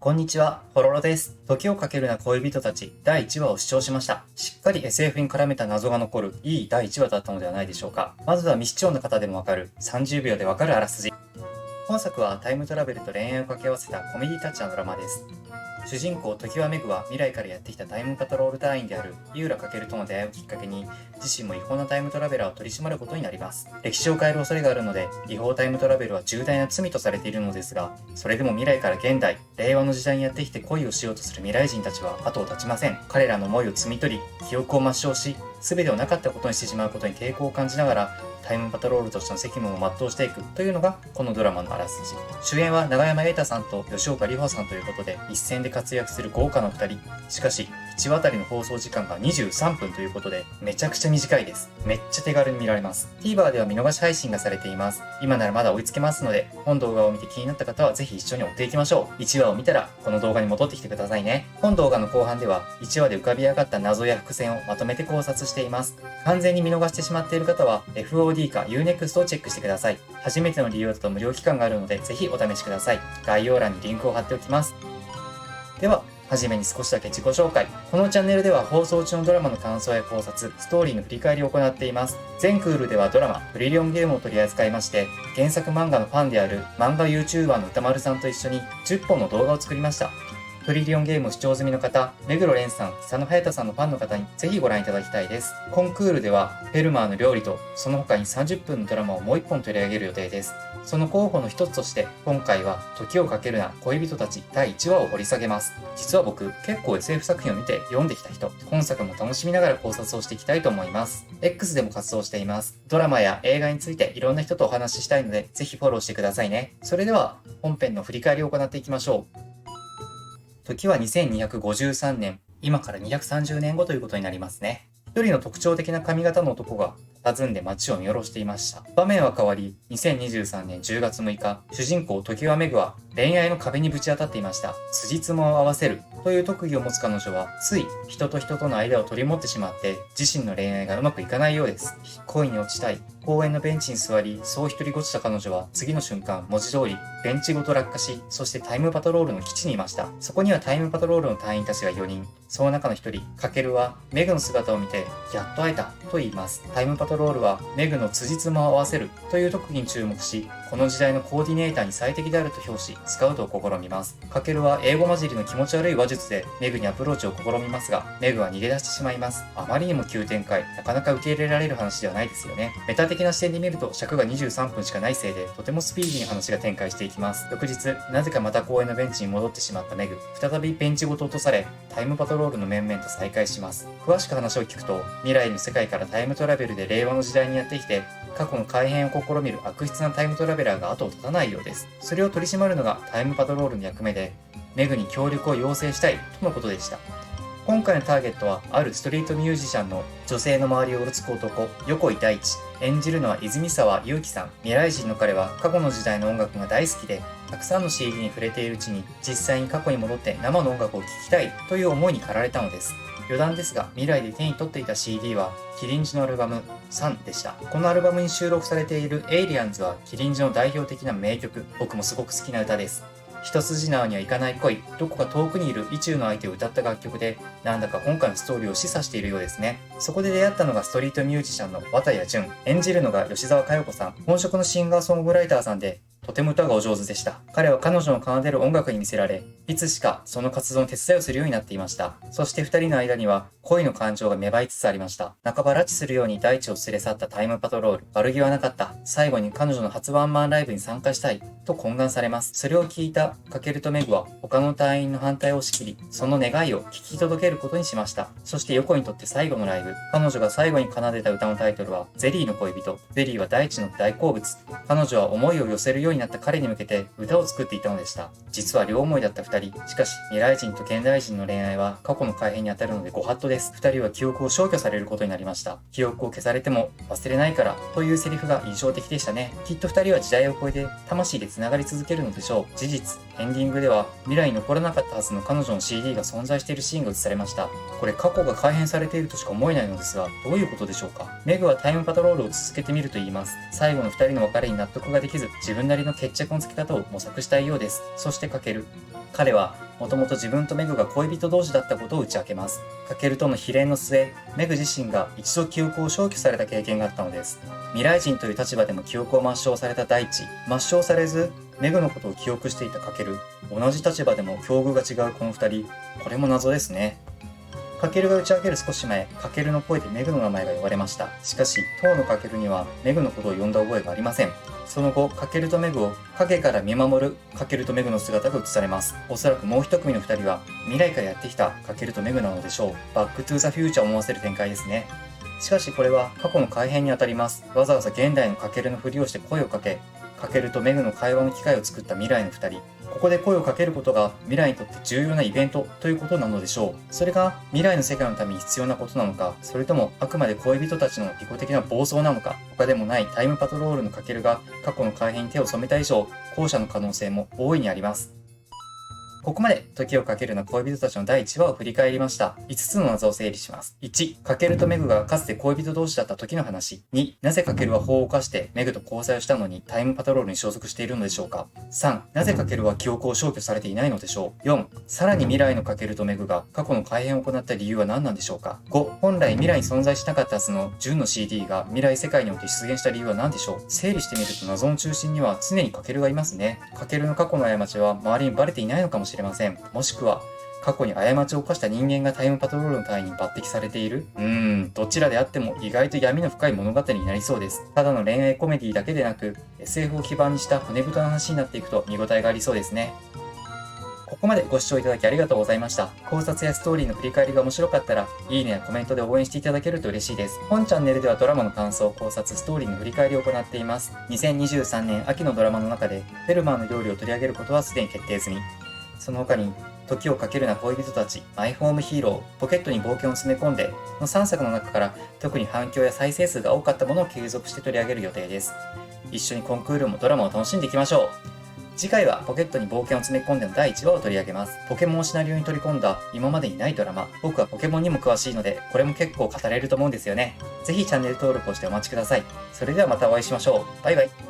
こんにちは、ホロロです。時をかけるな恋人たち第1話を視聴しました。しっかり SF に絡めた謎が残るいい第1話だったのではないでしょうか。まずは未視聴の方でもわかる30秒でわかるあらすじ。本作はタイムトラベルと恋愛を掛け合わせたコメディタッチなドラマです。主人公常盤メグは未来からやってきたタイムパトロール隊員である井浦翔との出会いをきっかけに自身も違法なタイムトラベラーを取り締まることになります。歴史を変える恐れがあるので違法タイムトラベルは重大な罪とされているのですが、それでも未来から現代、令和の時代にやってきて恋をしようとする未来人たちは後を絶ちません。彼らの思いを摘み取り、記憶を抹消し、全てをなかったことにしてしまうことに抵抗を感じながらタイムパトロールとしての責務を全うしていくというのがこのドラマのあらすじ。主演は永山瑛太さんと吉岡里帆さんということで一線で活躍する豪華な2人。しかし1話あたりの放送時間が23分ということでめちゃくちゃ短いです。めっちゃ手軽に見られます。 TVer では見逃し配信がされています。今ならまだ追いつけますので、本動画を見て気になった方はぜひ一緒に追っていきましょう。1話を見たらこの動画に戻ってきてくださいね。本動画の後半では1話で浮かび上がった謎や伏線をまとめて考察しています。完全に見逃してしまっている方は FOD か Unext をチェックしてください。初めての利用だと無料期間があるのでぜひお試しください。概要欄にリンクを貼っておきます。でははじめに少しだけ自己紹介。このチャンネルでは放送中のドラマの感想や考察、ストーリーの振り返りを行っています。全クールではドラマ、トリリオンゲームを取り扱いまして、原作漫画のファンである漫画 YouTuber の歌丸さんと一緒に10本の動画を作りました。トリリオンゲームを視聴済みの方、目黒蓮さん、佐野隼太さんのファンの方にぜひご覧いただきたいです。コンクールでは、フェルマーの料理と、その他に30分のドラマをもう1本取り上げる予定です。その候補の一つとして、今回は、時をかけるな恋人たち第1話を掘り下げます。実は僕、結構 SF 作品を見て読んできた人、本作も楽しみながら考察をしていきたいと思います。X でも活動しています。ドラマや映画についていろんな人とお話ししたいので、ぜひフォローしてくださいね。それでは、本編の振り返りを行っていきましょう。時は2253年、今から230年後ということになりますね。一人の特徴的な髪型の男が佇んで街を見下ろしていました。場面は変わり、2023年10月6日、主人公常盤メグは恋愛の壁にぶち当たっていました。辻褄を合わせるという特技を持つ彼女は、つい人と人との間を取り持ってしまって、自身の恋愛がうまくいかないようです。恋に落ちたい。公園のベンチに座り、そう独り言した彼女は、次の瞬間、文字通り、ベンチごと落下し、そしてタイムパトロールの基地にいました。そこにはタイムパトロールの隊員たちが4人。その中の1人、カケルは、メグの姿を見て、やっと会えた、と言います。タイムパトロールは、メグの辻褄を合わせる、という特技に注目し、この時代のコーディネーターに最適であると評し、スカウトを試みます。カケルは英語混じりの気持ち悪い話術で、メグにアプローチを試みますが、メグは逃げ出してしまいます。あまりにも急展開、なかなか受け入れられる話ではないですよね。メタ的な視点で見ると尺が23分しかないせいでとてもスピーディーに話が展開していきます。翌日、なぜかまた公園のベンチに戻ってしまったメグ。再びベンチごと落とされ、タイムパトロールの面々と再会します。詳しく話を聞くと、未来の世界からタイムトラベルで令和の時代にやってきて、過去の改変を試みる悪質なタイムトラベラーが後を絶たないようです。それを取り締まるのがタイムパトロールの役目で、メグに協力を要請したいとのことでした。今回のターゲットは、あるストリートミュージシャンの女性の周りをうろつく男、横井大地。演じるのは泉沢祐希さん。未来人の彼は過去の時代の音楽が大好きで、たくさんの CD に触れているうちに、実際に過去に戻って生の音楽を聴きたいという思いに駆られたのです。余談ですが、未来で手に取っていた CD は、キリンジのアルバム、サンでした。このアルバムに収録されているエイリアンズは、キリンジの代表的な名曲。僕もすごく好きな歌です。一筋縄にはいかない恋、どこか遠くにいる意中の相手を歌った楽曲で、なんだか今回のストーリーを示唆しているようですね。そこで出会ったのがストリートミュージシャンの綿谷潤。演じるのが吉沢佳代子さん。本職のシンガーソングライターさんで、とても歌がお上手でした。彼は彼女の奏でる音楽に魅せられ、いつしかその活動の手伝いをするようになっていました。そして二人の間には恋の感情が芽生えつつありました。半ば拉致するように大地を連れ去ったタイムパトロール。悪気はなかった。最後に彼女の初ワンマンライブに参加したい。と懇願されます。それを聞いたカケルとメグは他の隊員の反対を押し切り、その願いを聞き届けることにしました。そして横にとって最後のライブ。彼女が最後に奏でた歌のタイトルはゼリーの恋人。ゼリーは大地の大好物。彼女は思いを寄せるようになった彼に向けて歌を作っていたのでした。実は両思いだった二人。しかし未来人と現代人の恋愛は過去の改変にあたるのでご法度です。二人は記憶を消去されることになりました。記憶を消されても忘れないからというセリフが印象的でしたね。きっと二人は時代を超えて魂で繋がり続けるのでしょう。事実、エンディングでは未来に残らなかったはずの彼女の CD が存在しているシーンが映されました。これ過去が改変されているとしか思えないのですが、どういうことでしょうか。メグはタイムパトロールを続けてみると言います。最後の二人の別れに納得ができず、自分なりの決着のつけ方を模索したいようです。そしてかける。彼はもともと自分とメグが恋人同士だったことを打ち明けます。カケルとの非恋の末、メグ自身が一度記憶を消去された経験があったのです。未来人という立場でも記憶を抹消された大地、抹消されずメグのことを記憶していたカケル、同じ立場でも境遇が違うこの二人、これも謎ですね。カケルが打ち明ける少し前、カケルの声でメグの名前が呼ばれました。しかし、当のカケルにはメグのことを呼んだ覚えがありません。その後、カケルとメグを影から見守るカケルとメグの姿が映されます。おそらくもう一組の二人は未来からやってきたカケルとメグなのでしょう。バックトゥーザフューチャーを思わせる展開ですね。しかしこれは過去の改変にあたります。わざわざ現代のカケルのふりをして声をかけ、カケルとメグの会話の機会を作った未来の二人。ここで声をかけることが未来にとって重要なイベントということなのでしょう。それが未来の世界のために必要なことなのか、それともあくまで恋人たちの利己的な暴走なのか、他でもないタイムパトロールのカケルが過去の改変に手を染めた以上、後者の可能性も大いにあります。ここまで時をかけるな恋人たちの第1話を振り返りました。5つの謎を整理します。1、かけるとメグがかつて恋人同士だった時の話。2、なぜかけるは法を犯してメグと交際をしたのにタイムパトロールに消息しているのでしょうか。3、なぜかけるは記憶を消去されていないのでしょう。4、さらに未来のかけるとメグが過去の改変を行った理由は何なんでしょうか。5、本来未来に存在しなかったはずの純の CD が未来世界において出現した理由は何でしょう。整理してみると謎の中心には常にかけるがいますね。かけるの過去の過ちは周りにバレていないのかもしれません。もしくは過去に過ちを犯した人間がタイムパトロールの隊員に抜擢されている？どちらであっても意外と闇の深い物語になりそうです。ただの恋愛コメディだけでなく SF を基盤にした骨太な話になっていくと見応えがありそうですね。ここまでご視聴いただきありがとうございました。考察やストーリーの振り返りが面白かったら、いいねやコメントで応援していただけると嬉しいです。本チャンネルではドラマの感想、考察、ストーリーの振り返りを行っています。2023年秋のドラマの中で、フェルマーの料理を取り上げることはすでに決定済み。その他に、時をかけるな恋人たち、マイホームヒーロー、ポケットに冒険を詰め込んでの3作の中から特に反響や再生数が多かったものを継続して取り上げる予定です。一緒にコンクールもドラマを楽しんでいきましょう。次回はポケットに冒険を詰め込んでの第1話を取り上げます。ポケモンをシナリオに取り込んだ今までにないドラマ。僕はポケモンにも詳しいので、これも結構語れると思うんですよね。ぜひチャンネル登録をしてお待ちください。それではまたお会いしましょう。バイバイ。